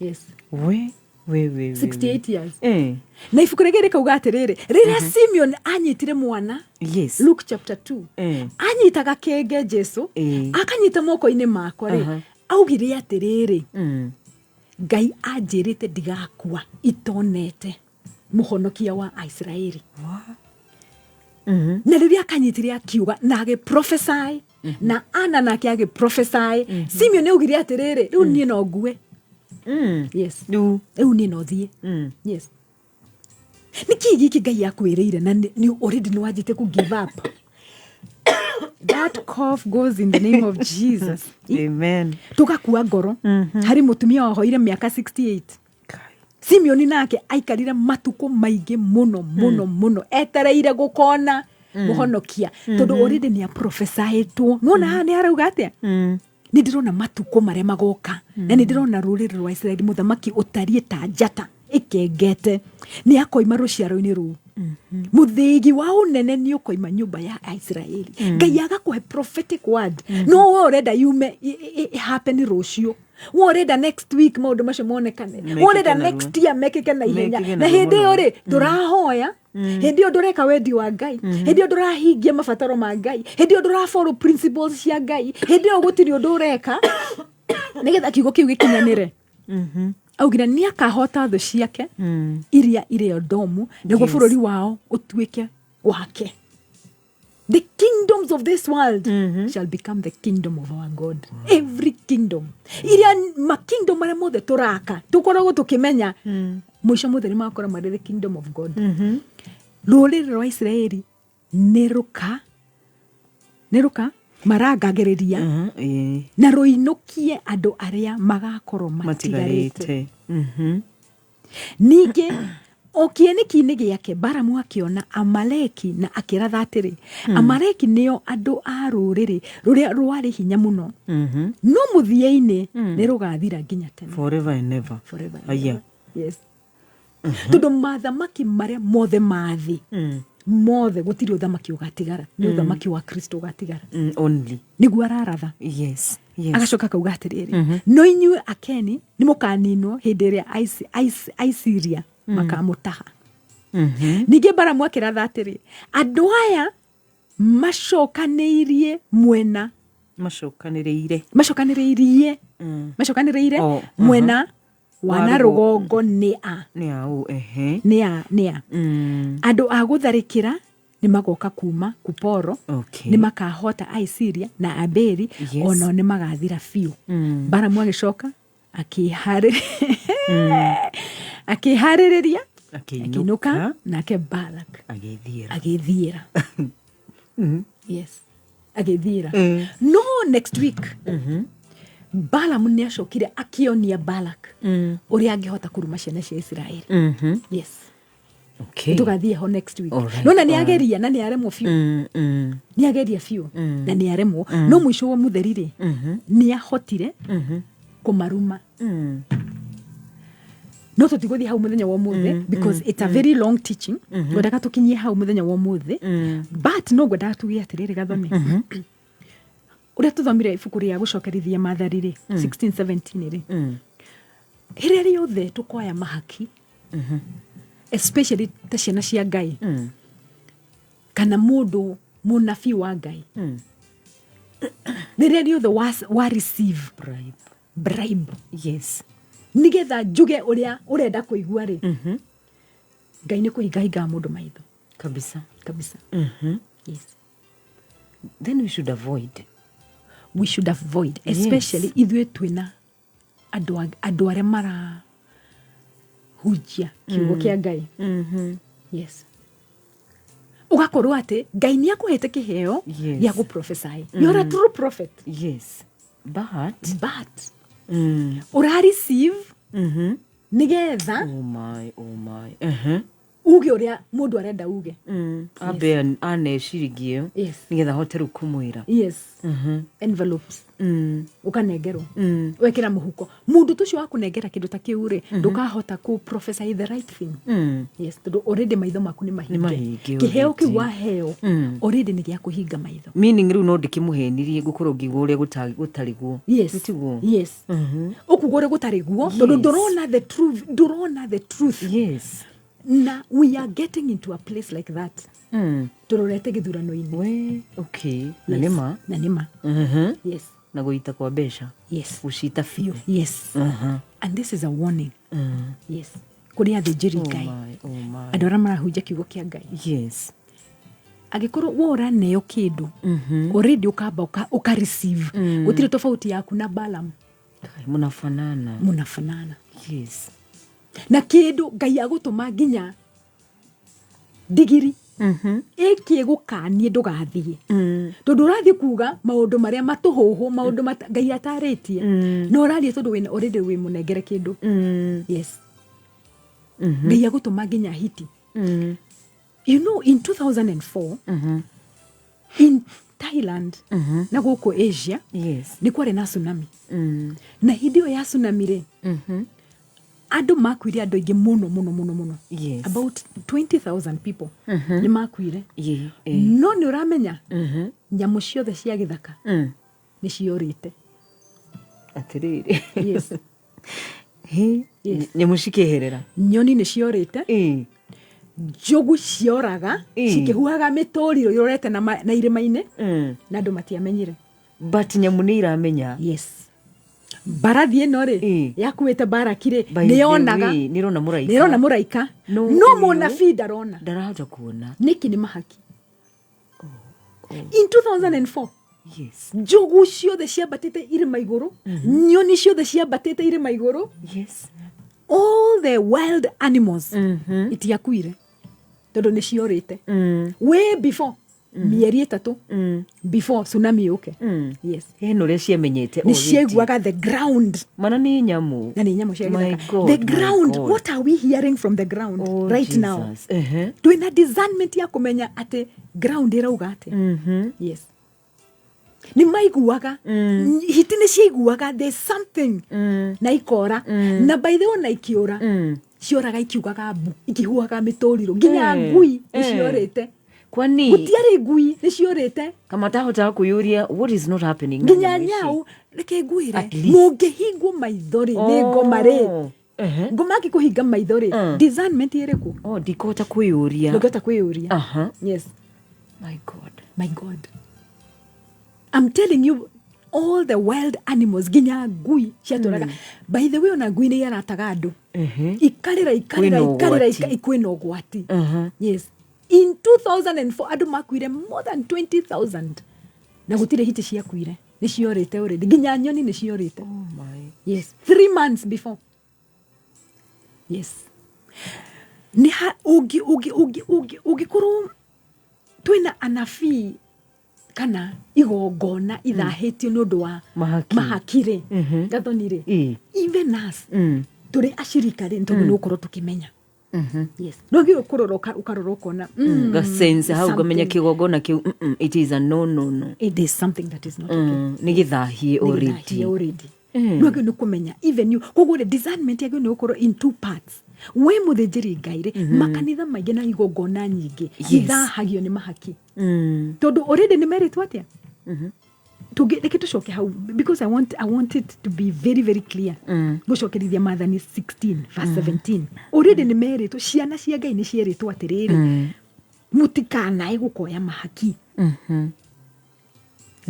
yes we 68 years na ibuku rĩngĩ rĩkauga atĩrĩrĩ rĩrĩa Simeon anyitire mwana yes Luke chapter 2 anyitaga kenge Jesu akanyita moko-inĩ makwa rĩ augire atĩrĩrĩ Ngai anjĩrĩte ndigakua itonete muhonokia wa Israeli na rĩrĩa akanyitire akiuga na agĩprophesy na Anna nake agĩprophesy Simeon augire atĩrĩrĩ rĩu niĩ no ngue yes rĩu niĩ no thiĩ yes niki giki Ngai akwĩrĩire na ni already no wajite ku give up that cough goes in the name of Jesus amen tugakua ngoro hari mutumia wahoire miaka 68 Simeoni nake aikarire matuko maingĩ mũno etereire gũkona mũhonokia tondu already ni prophesiedwo nona ni arauga atia ni ndirona matuko marĩa magoka na ni ndirona rũrĩrĩ rwa Israeli muthamaki utariĩ ta njata ikengete ni akoima rũciaro-inĩ rũu muthigi wa unene ni ukoima nyumba ya Israeli Ngai agakuhe prophetic word no we urenda yume happen rũcio woreda next week maundu macio monekane woreda next year mekeke na ihenya na hindi iyo ri turahoya hindi iyo ndureka wendi wa Ngai hindi iyo ndurahingia mabataro ma Ngai hindi iyo ndura follow principles cia Ngai hindi iyo gutiri undu ureka nigetha kiugo kiu gikinyanire augire ni akahota thu ciake iria ire Edomu niguo bururi wao utuike wake. The kingdoms of this world shall become the kingdom of our God. Every kingdom. Iria kingdom mara mothe turaka. Tukoragwo tukimenya mwisho mothe ni makora mari the kingdom of God. Rũrĩrĩ rwa Israeli neruka marangagĩrĩria na rũinukie andũ arĩa magakorwo matigarĩte. Ningĩ okieni-inĩ gĩake Balamu akiona Amaleki na akĩratha atĩrĩ Amaleki nĩo andũ a rũrĩrĩ rũrĩa rwarĩ hinya mũno no mũthia-inĩ nĩ rũgathira nginya tene. Forever and never. Forever and never. Yes. Tondũ mathamaki marĩa mothe mathi mothe gũtirĩ ũthamaki ũgatigara nĩ ũthamaki wa Kristo ũgatigara only nĩguo araratha. Yes. Agacoka kauga atĩrĩrĩ no inyuĩ Akeni nĩ mũkaninwo hĩndĩ ĩrĩa Aisiria makamutaha. Ningĩ Balamu akĩratha atĩrĩ andũ aya macokanĩirie mwena macokanĩrĩirie mwena wana rũgongo nĩ a andũ a gũtharĩkĩra nĩ magoka kuma Kuporo nĩ makahota Aisiria na Abeli ona nĩ magathira biũ. Balamu agĩcoka akĩharĩrĩria akinuka nake Balak agĩthiĩra. Yes, agĩthiĩra. No next week Balamu nĩ acokire akĩonia Balak ũrĩa angĩhota kũruma ciana cia Israeli. Yes. Okay. Tugathiĩ ho next week. Nona nĩ ageria na nĩ aremwo biũ. Nĩ ageria biũ na nĩ aremwo no mũico wa mũtheri-rĩ nĩ ahotire kũmaruma. No tutigũthiĩ hau mũthenya wa ũmũthĩ because it's a very long teaching. Ngwendaga tũkinyie hau mũthenya wa ũmũthĩ but no ngwendaga tuge atĩrĩrĩ gathome ũrĩa tũthomire ibuku rĩa gũcokerithia Mathari-rĩ 16:17-rĩ hĩrĩa rĩothe tũkoya mahaki especially ta ciana cia Ngai kana mũndũ mũnabii wa Ngai rĩrĩa rĩothe wa receive bribe. Yes. Nigetha njuge ũrĩa ũrenda kũigua-rĩ Ngai nĩ kũhingahinga mũndũ maitho kabisa. Yes. Then we should avoid especially ithuĩ twĩna andũ arĩa marahunjia kiugo kĩa Ngai. Yes. Ugakorwo atĩ Ngai nĩ akũhete kĩheo gĩa gũprophesy. You're a true prophet. Yes. But ura receive nigetha oh my uge ũrĩa mũndũ arenda uge abe anecirigie nigetha hote rĩu kũmwĩra. Yes. Envelopes ukanengerwo wekĩra mũhuko mũndũ tucio wakũnengera kĩndũ ta kĩu-rĩ ndũkahota ku prophesy the right thing. Yes, tondũ already maitho maku nĩ mahinge kĩheo kĩu waheo already nĩ gĩa kũhinga maitho. Meaning rĩu no ndĩkĩmũhenirie ngũkorwo ngĩgwo ũrĩa gũtarĩ guo. Yes. Ũkugwo ũrĩa gũtarĩ guo tondũ ndũrona the truth. Yes. Na we are getting into a place like that. Turorete gĩthurano-inĩ. Okay. Na nĩma. Yes. Na gũita kwa mbeca. Yes. Gũcita biũ. Yes. And this is a warning. Yes. Kũrĩ athĩnjĩri Ngai. Andũ arĩa marahunjia kiugo kĩa Ngai. Yes. Angĩkorwo we ũraneo kĩndũ already ũkamba ũka-receive gũtirĩ tofauti yaku na Balaam. Mũnafanana. Yes. Na kĩndũ Ngai agũtũma nginya ndigiri ĩkĩgũkanie ndũgathiĩ tondũ ũrathiĩ kuga maũndũ marĩa matũhũhũ maũndũ Ngai atarĩtie no ũrathiĩ tondũ wĩna already wĩ mũnengere kĩndũ. Yes. ngai agutuma nginya hiti. You know, in 2004 in Thailand na guku Asia ni kwari na tsunami. Na hindi ya tsunami re andu makuire andu ingi muno. About 20,000 people ni makuire. No ni uramenya nyamu ciothe cia githaka ni ciorite. Atiriri. Yes. Nyamu cikiherera. Nyoni ni ciorite. Njogu cioraga cikihuaga mitoriro yorete na irima-ini na andu matiamenyire. But nyamu ni iramenya. Yes. Barathi ino ri yakuite barakire nionaga nirona muraika no munabii ndarona ndarahota kuona niki ni mahaki. In 2004 njogu ciothe ciambatite irima iguru, nyoni ciothe ciambatite irima iguru, all the wild animals itiakuire tondu ni ciorite way before mieri 3 before tsunami yuke. Yes. Heno ria ciamenyete ni ciaiguaga the ground. Mana ni nyamu. Na ni nyamu ciaiguaga the ground. What are we hearing from the ground right Jesus. now? Tuina discernment ya kumenya ate ground irauga ate. Yes. Ni maiguaga hiti ni ciaiguaga there's something na ikora na by the way na ikiora cioraga ikiugaga mbu ikihuaga mitoriro nginya ngui ciorite. Kwani gutiari ngui ni ciorite kama tahota kuyuria what is not happening nginya nyau reke nguire mungihingwo maithori ni ngomare ngoma kikuhinga maithori discernment iriku ndikota kuyuria yes. My God, I'm telling you, all the wild animals ginya ngui ciatoraga. By the way, ona ngui ni yarataga andu ikarira ikwina ugwati. Yes. In 2004 andu makuire more than 20,000 na gutire hiti ciakuire ni ciorite already ginya nyoni ni ciorite. Yes, 3 months before. Yes. Ni ugi kuru twina anabii kana igongona ithahitio ni undu wa mahakire gathonire even us turi ashirikari ntondu ni ukoro tukimenya. Yes. No gyo kuroroka ukaroroka na ga sense how gamenya kigongona ki it is a no. It is something that is not okay. Ni githahie already. No gyo kumenya even you kugure discernment yagyo ni ukoro in 2 parts. We muthinjiri ngaire makanitha maingi na igongona nyingi ithahagio ni mahaki tondu already ni meritwo atia reke tucoke hau because I want it to be very very clear. Gucokerithia Mathani 16 verse 17 already ni meritwo ciana cia Ngai ni cieritwo atiriri mutikanae gukoya mahaki.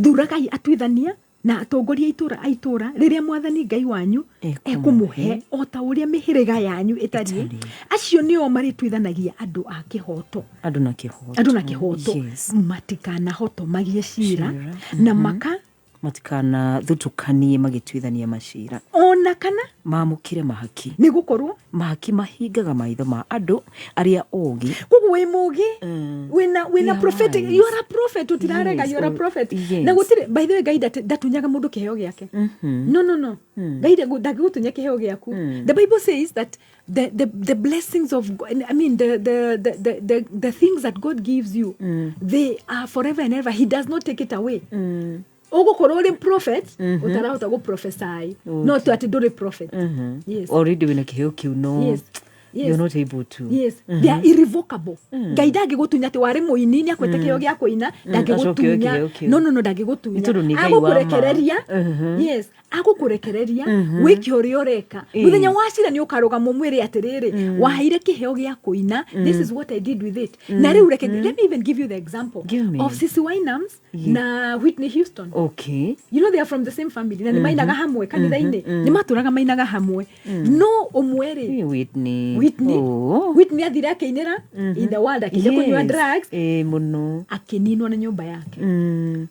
Thuragai atwithania na atongoria aitura riria Mwathani Ngai wanyu ekumuhe ota uria mihiriga yanyu itari acio nio maritwithanagia andu a kihoto andu na kihoto matikana hoto magie cira na matikana thutukanie magitwithania macira ona kana mamukire mahaki ni gukorwo mahaki mahingaga maitho ma andu aria ogi kugu we mugi wina prophetic. You are a prophet utirarega you are a prophet na gutire by the way Ngai datunyaga mundu kiheo giake no Ngai dagutunya kiheo giaku. The Bible says that the blessings of God, I mean the things that God gives you they are forever and ever. He does not take it away. Ogo korole prophet utarahota go prophesy not to atidore prophet. Yes, already when a kiheo kiu no. You're not able to. Yes. They are irrevocable. Ngai ndangigutunya ati wari muini ni akwete kiheo gia kuina ndangigutunya. No ndangigutunya. Agukurekereria. Yes. Agukurekereria wiki uri ureka. Muthenya wacira ni ukarugama mwiri atiriri wahaire kiheo gia kuina. This is what I did with it. Na riu let me even give you the example of Sisi Winans na Whitney Houston. Okay. You know they are from the same family. Na ni mainaga hamwe kanitha-ini. Ni maturaga mainaga hamwe. No umweri Whitney athire akeinira in the world akije kunywa drugs muno akininwa na nyumba yake.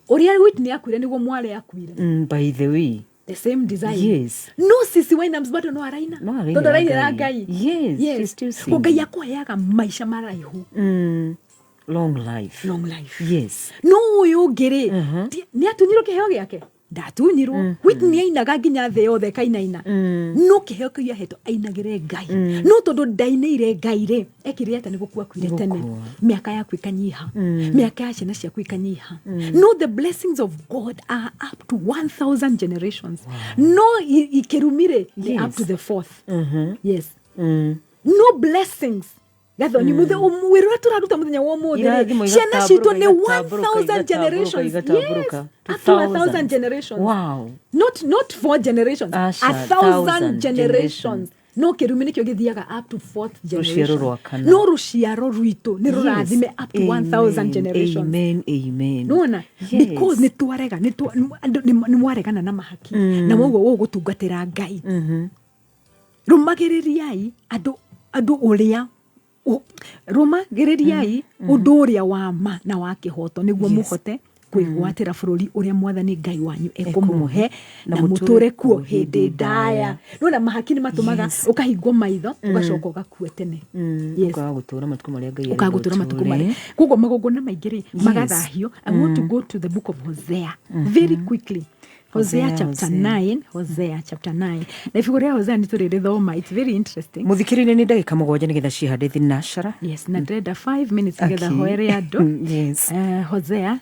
Uria Whitney akuire niguo mwale akuire. By the way the same design. Yes. No Sisi Winans bado no araina. Tondu araina Ngai. Yes. She's still singing. Ngai akuheaga maisha maraihu. Long life. Long life. Yes. No uyu ngiri ni atunyiro kiheo giake. ndatunyirwo Whitney ainaga nginya thĩ yothe kainaina no kĩheo kĩu ahetwo ainagĩre Ngai no tondũ ndainĩire Ngai rĩ ekire ata nĩ gũkua kuire tene mĩaka yaku ikanyiha mĩaka ya ciana ciaku ikanyiha no the blessings of God are up to 1000 generations no ikirumire up to the 4th yes no blessings gatho ni muthe wĩra turaruta muthenya wa mũthĩ ciana citũ nĩ 1000 generations yes up to 1000 generations wow not 4 generations 1000 generations no kirumi nikio githiaga up to 4th generation no ruciaro rwito ni rurathime up to 1000 generations amen nona because ni twarega ni mwaregana na mahaki na woguo gutungatira Ngai rumagiririai andu uria rumagiririai undu uria wa ma na wa kihoto niguo muhote kwigwatira bururi uria mwathani Ngai wanyu ekumuhe na muture kuo hindi ndaya nona mahaki ni matumaga ukahingwo maitho ugacoka ugakua tene yes ukagutura matuko maria Ngai ukagutura matuko maria koguo magogona maingiri magathahio. I want to go to the book of Hosea very quickly. Hosea chapter 9 Hosea chapter 9 na ibuku ria Hosea niturire thoma it's very interesting muthikirine ni ndagika 7 nigetha cihande thinashara yes na ndrenda 5 minutes nigetha hoere andu yes Hosea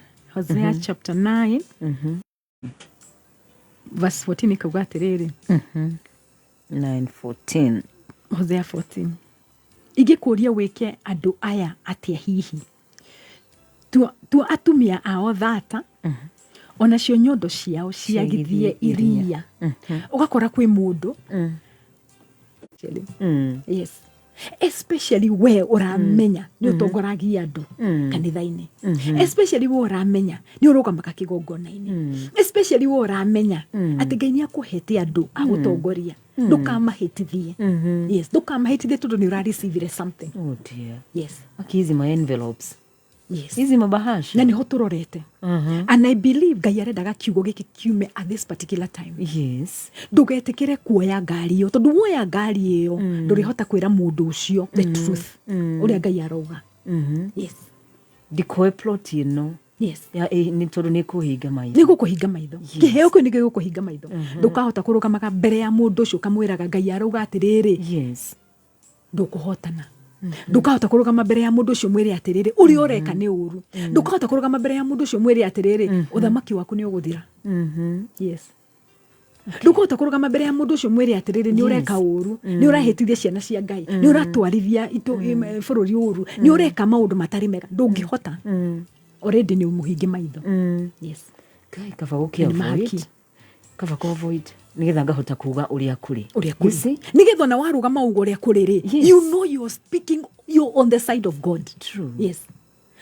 chapter 9 verse 14 ikauga atiriri 9:14 Hosea 14 igikuria wike andu aya atia hihi tu atumia ao thata ona cio nyondo ciao ciagithie iria ugakora kwi mundu yes especially we uramenya ni utongoragia andu kanitha-ini especially we uramenya ni urugamaga kigongona-ini especially we uramenya ati Ngai ni akuhete andu agutongoria ndukamahitithie yes ndukamahitithie tondu ni urareceive something oh dear yes akizi my envelopes yes hizi mabahasha na niho turorete and I believe Ngai arendaga kiugo giki kiume at this particular time yes ndugetikire kuoya ngari yo tondu woya ngari iyo ndurihota kwira mundu ucio the truth uria Ngai arauga yes dikoe plot ino yes ya ni tondu ni kuhinga maitho ni gukuhinga maitho kiheo kio ni gukuhinga maitho ndukahota kurugamaga mbere ya mundu ucio kamwiraga Ngai arauga atiriri yes ndukuhotana ndukahota kurugama mbere ya mundu ucio mwire atiriri uri ureka ni uru ndukahota kurugama mbere ya mundu ucio mwire atiriri uthamaki waku ni uguthira yes ndukahota kurugama mbere ya mundu ucio mwire atiriri ni ureka uru ni urahitithia ciana cia Ngai ni uratwarithia itu bururi uru ni ureka maundu matari mega ndungihota already ni umuhinge maitho yes Ngai kaba gukia kaba ko avoid nigetha ngahota kuga uria kuri nigetha na warugama ugo uria kuri ri you know you're speaking you're on the side of God true yes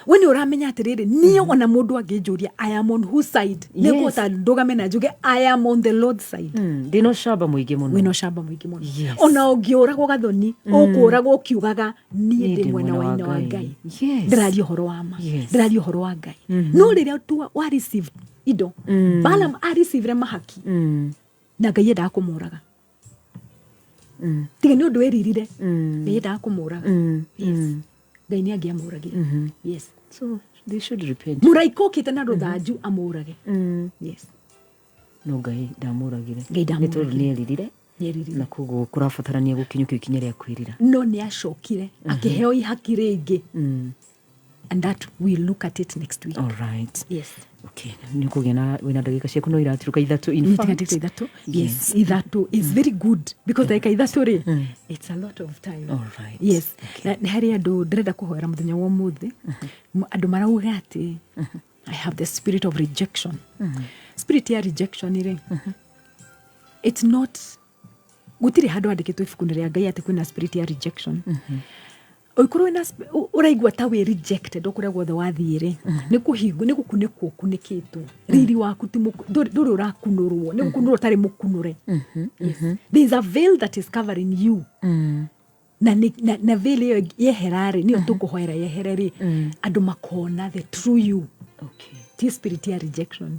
when you uramenya atiriri ni ona mundu angijuria I am on whose side nego ta ndugame na njuge I am on the Lord's side ndino shamba muingi muno wino shamba muingi muno ona ungiuragwo gathoni ukuragwo kiugaga ni ndi mwena wa ina wa Ngai ndirari uhoro wa ma ndirari uhoro wa Ngai no riria tu wa receive ido Balaam a receive mahaki na Ngai enda kumuraga tiga ni undu eririre Ngai enda kumuraga yes Ngai ni angiamuragira yes so they should repent muraiko kitana ruthanju amurage yes no Ngai ndamuragire ni tondu ni eririre na koguo kurabatarania gukinyuka ikinya ria kwirira no ni acokire akiheo ihaki ringi and that we'll look at it next week all right yes okay ni kugena wina ndagika ciaku no iratiruka ithatu in fact ithatu yes ithatu is very good because like ithatu ri it's a lot of time all right yes ni hari andu ndirenda kuhoera muthenya wa muthi andu marauga ati I have the spirit of rejection spirit ya rejection ri it's not gutiri handu andikitwe ibuku-ini ria Ngai ati kwina spirit ya rejection oikorwo na uraigua ta we rejected okuria guothe wathiire ni kuhingo ni gukunekwo kunikitwo riri waku ti nduri urakunurwo ni gukunurwo tari mukunure there is a veil that is covering you na veil iyo yeherari ni tukuhoera yeherari andu makona the true you okay ti spirit ya rejection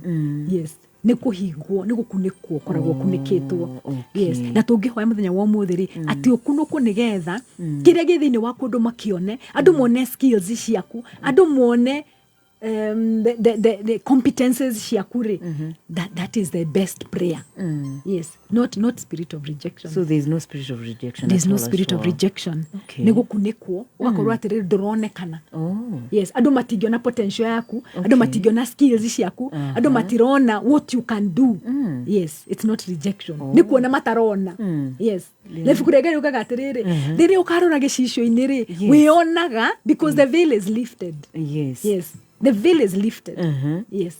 yes ni kuhingwo ni gukunekwo koragwo kunikitwo yes na tungihoya muthenya wa umuthiri ati ukunuko nigetha kiria githini waku andu makione andu mone skills ciaku andu mone the competences ciakure, that is the best prayer. Yes, not spirit of rejection. So there's no spirit of rejection. There's no spirit of rejection. Okay. Nego kunekwo ugakorwo atiriri nduronekana. Yes, andu matigiona potential yaku, andu matigiona skills ciaku, andu matirona what you can do. Yes, it's not rejection. Ni kuona matarona. Yes. Lefukurege ugaga atiriri riri ukarora gicisho-ini ri wionaga because the veil is lifted. Yes. The veil is lifted. Yes.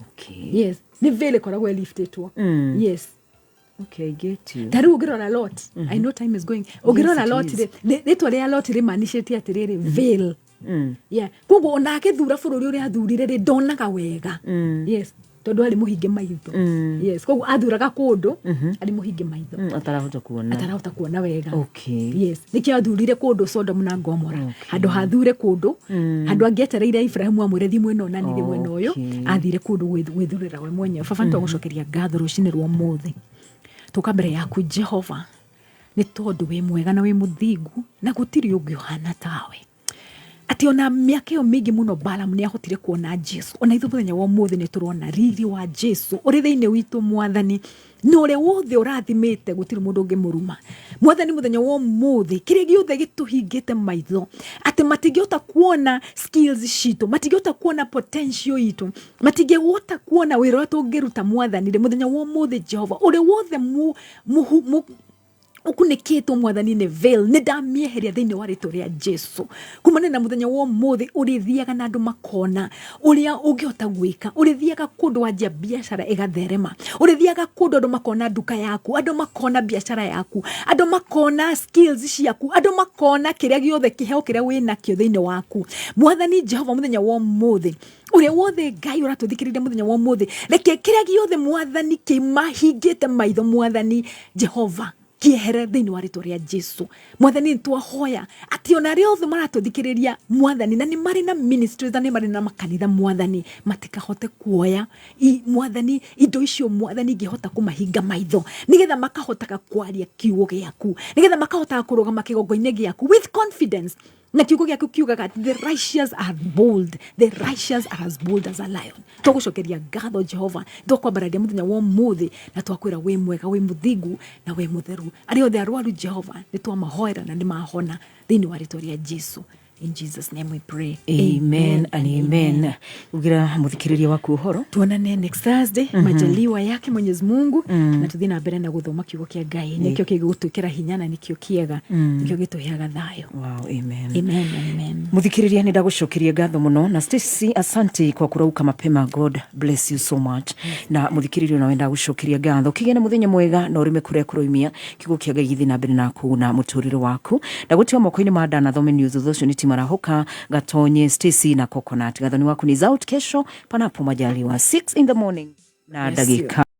Okay. Yes. The veil ikoragwo lifted. Yes. Okay, I get you. Tari ugirona a lot. I know time is going. Ugirona a lot. Letwa ria lot ri manisheti atiriri veil. Yeah. Kogo onake thura bururi uri athurire ri ndonaga wega. Yes. Tondu ari muhinge maitho. Yes. Kogo athuraga kundu ari muhinge maitho. Atarahota kuona wega. Okay. Yes. Nikio athurire kundu Sodom na Gomora. Handu hathure kundu. Handu angietereire Ibrahimu amwire thimu ino na nire mwena uyu. Athire kundu gwithurira we mwenye. Baba nitwagucokeria ngatho rucini rwa muthi. Tuka mbere yaku Jehova. Ni tondu we mwega na we muthingu na gutiri ungi uhana tawe. Ati ona miaka yo mingi muno Balaam ni ahotire kuona Jesu. Ona ithu muthenya wa muthi ni turona riri wa Jesu uri thiini witu Mwathani. No ure wothe urathimite gutiri mundu ungi muruma. Mwathani muthenya wa muthi kire giothe gituhingite maitho. Ati matingihota kuona skills citu, matingihota kuona potential itu, matingihota kuona wira wetu ungiruta Mwathani muthenya wa muthi Jehova. Ure wothe ukunikitwo Mwathani ni veil ni ndamieheria thiini wa ritwa ria Jesu. Kumana na muthenya wa muthi urithiaga na andu makona uria ungihota gwika, urithiaga kundu wanjia biashara igatherema, urithiaga kundu andu makona duka yaku, andu makona biashara yaku, andu makona skills ciaku, andu makona kiria giothe kiheo kiria wina kio thiini waku. Mwathani Jehova muthenya wa muthi uria wothe Ngai uratuthikirire muthenya wa muthi reke kiria giothe Mwathani kimahingite maitho Mwathani Jehova kiehere thiini wa ritwa ria Jesu. Mwathani twahoya ati ona ria othe maratuthikiriria Mwathani na ni mari na ministries na ni mari na makanitha Mwathani matikahote kuoya Mwathani indo icio Mwathani ngihota kumahinga maitho nigetha makahota kwaria kiugo giaku, nigetha makahota kurugama kigongo-ini giaku with confidence. Na kiugo giaku kiugaga the righteous are bold, the righteous are as bold as a lion. Twagucokeria ngatho Jehova, twakwambararia muthenya wa muthi na twakwira we mwega, we muthingu na we mutheru. Ari othe arwaru Jehova ni twamahoera na ni mahona thiini wa ritwa ria Jesu. In Jesus' name we pray. Amen and amen. Ugira muthikiriria waku uhoro. Tuonane next Thursday. Majaliwa yake Mwenyezi Mungu. Na tuthie na mbere na guthoma kiugo kia Ngai. Nikio kigutwikira hinya na nikio kiega. Nikio gituheaga thayo. Wow, amen. Amen, amen. Muthikiriria ni ndagucokeria ngatho muno na Stacy, asante kwa kurauka mapema. God bless you so much. Na muthikiriria na wenda gucokeria ngatho. Kigene muthenya mwega na urime kuria kuroimia kiugo kia Ngai githi na mbere naku na muturire waku. Ndagutia moko-ini ma Dana Thome News thosho ni Marahoka, Gatonye, Stacy na Coconut. Gathoni waku ni out kesho panapo majaliwa 6 in the morning na dakika